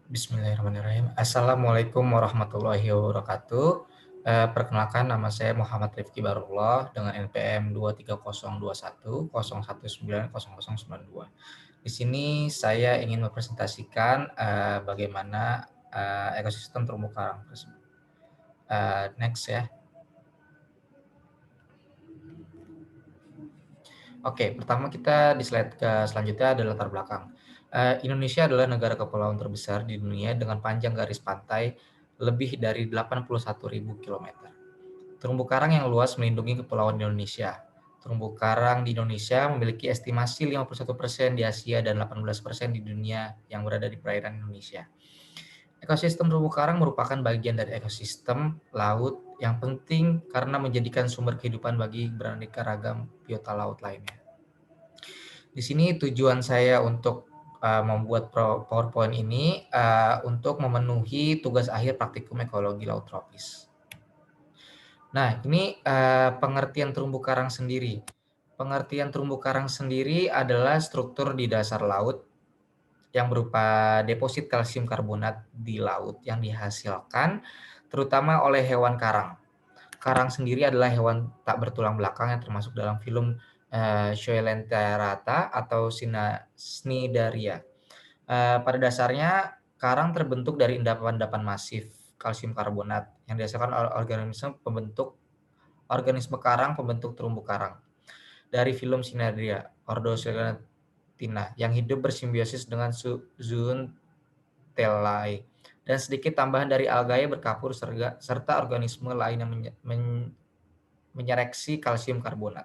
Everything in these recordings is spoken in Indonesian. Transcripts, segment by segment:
Bismillahirrahmanirrahim. Assalamualaikum warahmatullahi wabarakatuh. Perkenalkan, nama saya Muhammad Rifki Barullah dengan NPM 2302101900092. Di sini saya ingin mempresentasikan bagaimana ekosistem terumbu karang tersebut. Next ya. Oke, pertama kita di slide selanjutnya adalah latar belakang. Indonesia adalah negara kepulauan terbesar di dunia dengan panjang garis pantai lebih dari 81.000 kilometer. Terumbu karang yang luas melindungi kepulauan Indonesia. Terumbu karang di Indonesia memiliki estimasi 51% di Asia dan 18% di dunia yang berada di perairan Indonesia. Ekosistem terumbu karang merupakan bagian dari ekosistem laut yang penting karena menjadikan sumber kehidupan bagi beraneka ragam biota laut lainnya. Di sini tujuan saya untuk membuat PowerPoint ini untuk memenuhi tugas akhir praktikum ekologi laut tropis. Nah, ini pengertian terumbu karang sendiri. Pengertian terumbu karang sendiri adalah struktur di dasar laut yang berupa deposit kalsium karbonat di laut yang dihasilkan terutama oleh hewan karang. Karang sendiri adalah hewan tak bertulang belakang yang termasuk dalam film Coelenterata atau Cnidaria. Pada dasarnya, karang terbentuk dari endapan-endapan masif kalsium karbonat yang dihasilkan oleh organisme karang pembentuk terumbu karang. Dari film Cnidaria, Ordo Coelentina, yang hidup bersimbiosis dengan zooxanthellae, dan sedikit tambahan dari algae berkapur serta organisme lain yang menyereksi kalsium karbonat.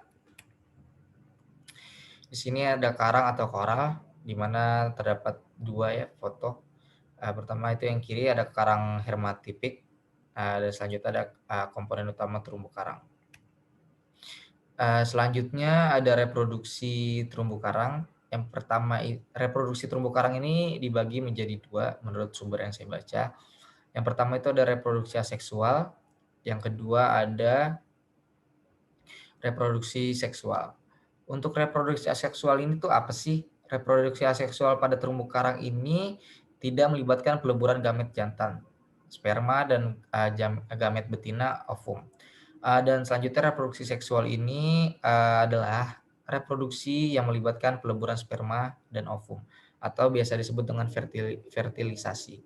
Di sini ada karang atau koral, di mana terdapat dua ya foto. Pertama itu yang kiri ada karang hermatipik, dan selanjutnya ada komponen utama terumbu karang. Selanjutnya ada reproduksi terumbu karang. Yang pertama, reproduksi terumbu karang ini dibagi menjadi dua menurut sumber yang saya baca. Yang pertama itu ada reproduksi aseksual, yang kedua ada reproduksi seksual. Untuk reproduksi aseksual ini tuh apa sih? Reproduksi aseksual pada terumbu karang ini tidak melibatkan peleburan gamet jantan, sperma, dan gamet betina, ovum. Dan selanjutnya reproduksi seksual ini adalah reproduksi yang melibatkan peleburan sperma dan ovum, atau biasa disebut dengan fertilisasi.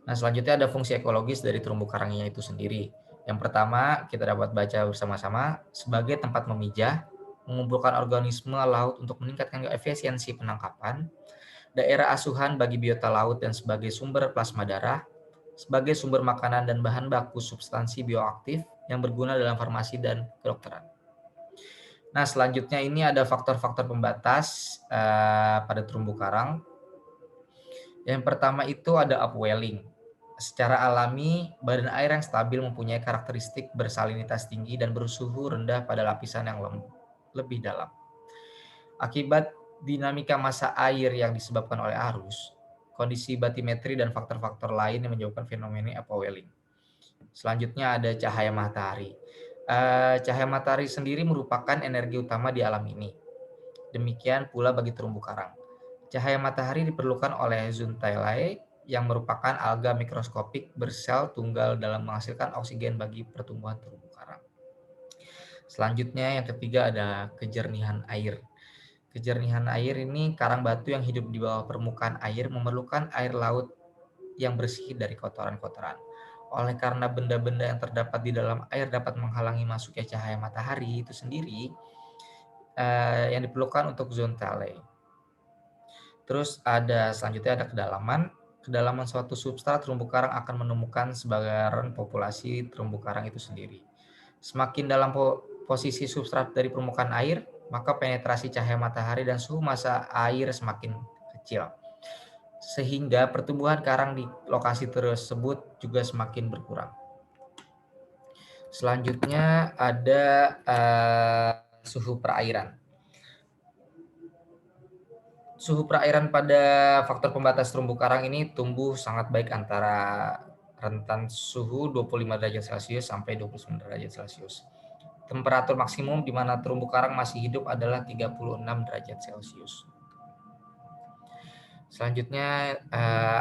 Nah, selanjutnya ada fungsi ekologis dari terumbu karangnya itu sendiri. Yang pertama, kita dapat baca bersama-sama sebagai tempat memijah, mengumpulkan organisme laut untuk meningkatkan efisiensi penangkapan, daerah asuhan bagi biota laut dan sebagai sumber plasma darah, sebagai sumber makanan dan bahan baku substansi bioaktif yang berguna dalam farmasi dan kedokteran. Nah, selanjutnya ini ada faktor-faktor pembatas pada terumbu karang. Yang pertama itu ada upwelling. Secara alami, badan air yang stabil mempunyai karakteristik bersalinitas tinggi dan bersuhu rendah pada lapisan yang lebih dalam. Akibat dinamika massa air yang disebabkan oleh arus, kondisi batimetri dan faktor-faktor lain yang menyebabkan fenomena upwelling. Selanjutnya ada cahaya matahari. Cahaya matahari sendiri merupakan energi utama di alam ini. Demikian pula bagi terumbu karang. Cahaya matahari diperlukan oleh zooxanthellae yang merupakan alga mikroskopik bersel tunggal dalam menghasilkan oksigen bagi pertumbuhan terumbu karang. Selanjutnya yang ketiga ada kejernihan air. Kejernihan air ini karang batu yang hidup di bawah permukaan air memerlukan air laut yang bersih dari kotoran-kotoran. Oleh karena benda-benda yang terdapat di dalam air dapat menghalangi masuknya cahaya matahari itu sendiri, yang diperlukan untuk zooxanthellae. Terus selanjutnya ada kedalaman. Kedalaman suatu substrat terumbu karang akan menemukan sebagian populasi terumbu karang itu sendiri. Semakin dalam posisi substrat dari permukaan air, maka penetrasi cahaya matahari dan suhu massa air semakin kecil. Sehingga pertumbuhan karang di lokasi tersebut juga semakin berkurang. Selanjutnya ada suhu perairan. Suhu perairan pada faktor pembatas terumbu karang ini tumbuh sangat baik antara rentan suhu 25 derajat Celcius sampai 29 derajat Celcius. Temperatur maksimum di mana terumbu karang masih hidup adalah 36 derajat Celcius. Selanjutnya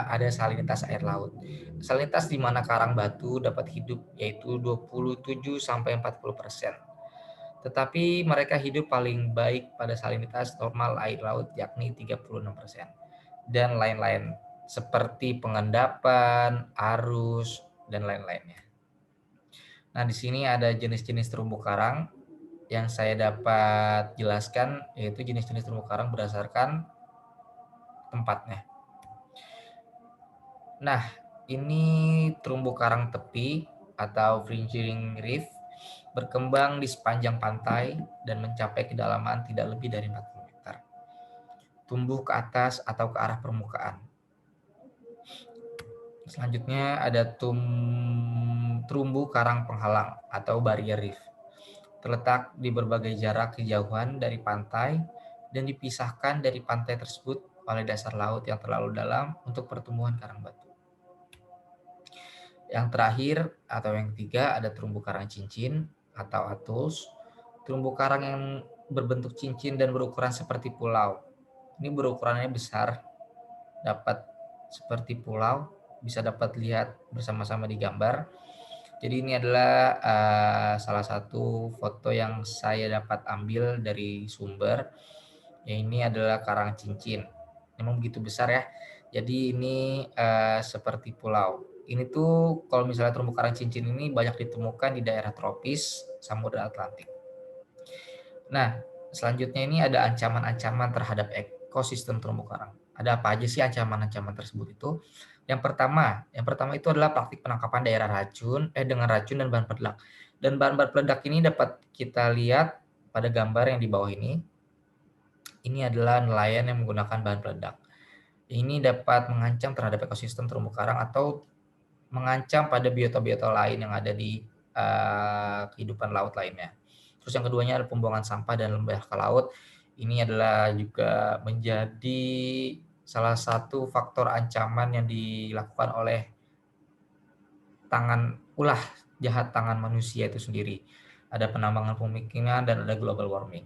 ada salinitas air laut. Salinitas di mana karang batu dapat hidup yaitu 27-40%. Tetapi mereka hidup paling baik pada salinitas normal air laut yakni 36%. Dan lain-lain seperti pengendapan, arus, dan lain-lainnya. Nah, di sini ada jenis-jenis terumbu karang yang saya dapat jelaskan, yaitu jenis-jenis terumbu karang berdasarkan tempatnya. Nah, ini terumbu karang tepi atau fringing reef berkembang di sepanjang pantai dan mencapai kedalaman tidak lebih dari 40 meter. Tumbuh ke atas atau ke arah permukaan. Selanjutnya ada terumbu karang penghalang atau barrier reef. Terletak di berbagai jarak kejauhan dari pantai dan dipisahkan dari pantai tersebut oleh dasar laut yang terlalu dalam untuk pertumbuhan karang batu. Yang terakhir atau yang ketiga ada terumbu karang cincin atau atolls. Terumbu karang yang berbentuk cincin dan berukuran seperti pulau. Ini berukurannya besar, dapat seperti pulau, bisa dapat lihat bersama-sama di gambar. Jadi ini adalah salah satu foto yang saya dapat ambil dari sumber. Ya, ini adalah karang cincin. Memang begitu besar ya. Jadi ini seperti pulau. Ini tuh kalau misalnya terumbu karang cincin ini banyak ditemukan di daerah tropis Samudra Atlantik. Nah, selanjutnya ini ada ancaman-ancaman terhadap ekosistem terumbu karang. Ada apa aja sih ancaman-ancaman tersebut itu? Yang pertama itu adalah praktik penangkapan daerah racun dengan racun dan bahan peledak. Dan bahan-bahan peledak ini dapat kita lihat pada gambar yang di bawah ini. Ini adalah nelayan yang menggunakan bahan peledak. Ini dapat mengancam terhadap ekosistem terumbu karang atau mengancam pada biota-biota lain yang ada di kehidupan laut lainnya. Terus yang keduanya adalah pembuangan sampah dan limbah ke laut. Ini adalah juga menjadi salah satu faktor ancaman yang dilakukan oleh ulah jahat tangan manusia itu sendiri. Ada penambangan pemukiman dan ada global warming.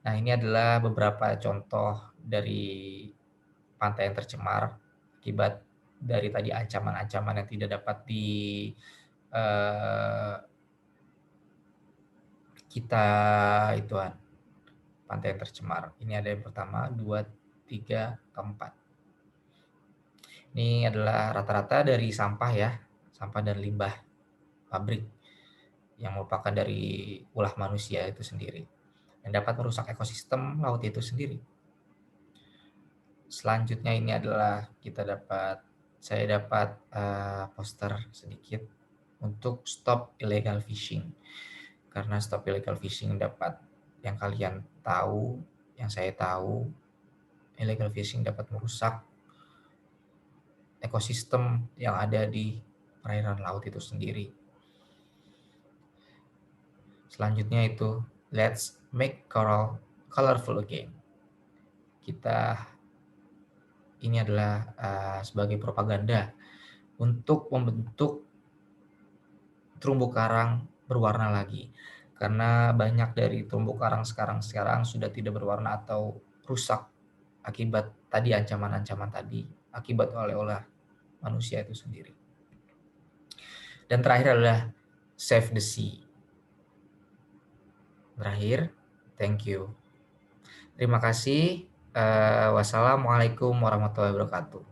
Nah, ini adalah beberapa contoh dari pantai yang tercemar akibat dari tadi ancaman-ancaman yang tidak dapat kita ituan. Pantai yang tercemar. Ini ada yang pertama, 2, 3, keempat. Ini adalah rata-rata dari sampah ya, sampah dan limbah pabrik yang merupakan dari ulah manusia itu sendiri yang dapat merusak ekosistem laut itu sendiri. Selanjutnya ini adalah saya dapat poster sedikit untuk stop illegal fishing. Karena stop illegal fishing dapat yang kalian tahu, yang saya tahu, illegal fishing dapat merusak ekosistem yang ada di perairan laut itu sendiri. Selanjutnya itu, let's make coral colorful again. Ini adalah sebagai propaganda untuk membentuk terumbu karang berwarna lagi. Karena banyak dari terumbu karang sekarang sudah tidak berwarna atau rusak akibat tadi ancaman-ancaman tadi, akibat oleh manusia itu sendiri. Dan terakhir adalah save the sea. Terakhir, thank you. Terima kasih. Wassalamualaikum warahmatullahi wabarakatuh.